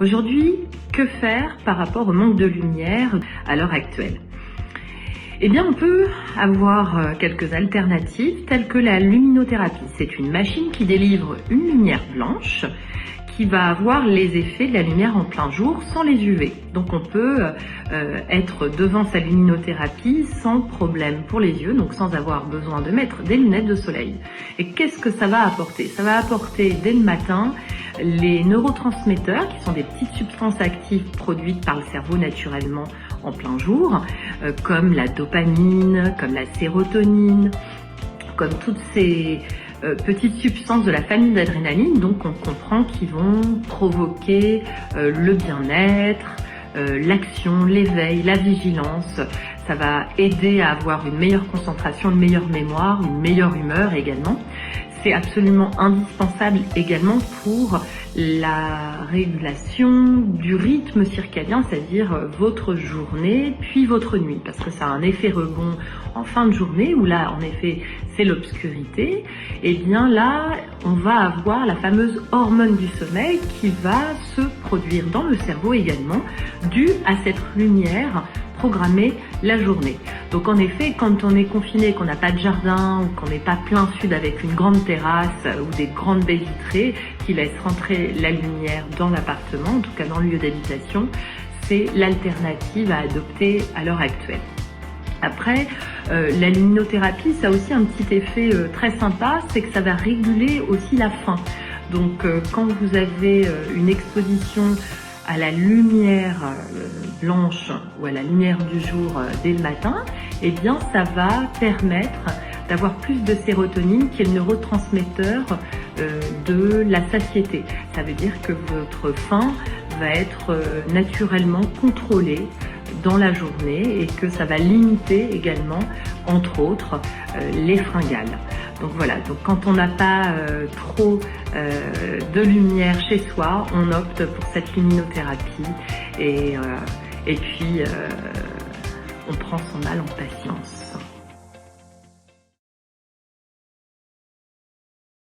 Aujourd'hui, que faire par rapport au manque de lumière à l'heure actuelle ? Eh bien, on peut avoir quelques alternatives telles que la luminothérapie. C'est une machine qui délivre une lumière blanche qui va avoir les effets de la lumière en plein jour sans les UV. Donc on peut être devant sa luminothérapie sans problème pour les yeux, donc sans avoir besoin de mettre des lunettes de soleil. Et qu'est-ce que ça va apporter ? Ça va apporter dès le matin les neurotransmetteurs, qui sont des petites substances actives produites par le cerveau naturellement en plein jour, comme la dopamine, comme la sérotonine, comme toutes ces petites substances de la famille d'adrénaline, donc on comprend qu'ils vont provoquer le bien-être, l'action, l'éveil, la vigilance. Ça va aider à avoir une meilleure concentration, une meilleure mémoire, une meilleure humeur également. C'est absolument indispensable également pour la régulation du rythme circadien, c'est-à-dire votre journée puis votre nuit, parce que ça a un effet rebond en fin de journée où là, en effet, c'est l'obscurité. Et bien là, on va avoir la fameuse hormone du sommeil qui va se produire dans le cerveau également, due à cette lumière programmer la journée. Donc en effet, quand on est confiné, qu'on n'a pas de jardin ou qu'on n'est pas plein sud avec une grande terrasse ou des grandes baies vitrées qui laissent rentrer la lumière dans l'appartement, en tout cas dans le lieu d'habitation, c'est l'alternative à adopter à l'heure actuelle. Après, la luminothérapie, ça a aussi un petit effet très sympa, c'est que ça va réguler aussi la faim. Donc quand vous avez une exposition à la lumière blanche ou à la lumière du jour dès le matin, eh bien ça va permettre d'avoir plus de sérotonine qui est le neurotransmetteur de la satiété. Ça veut dire que votre faim va être naturellement contrôlée dans la journée et que ça va limiter également, entre autres, les fringales. Donc voilà, donc quand on n'a pas trop de lumière chez soi, on opte pour cette luminothérapie et puis on prend son mal en patience.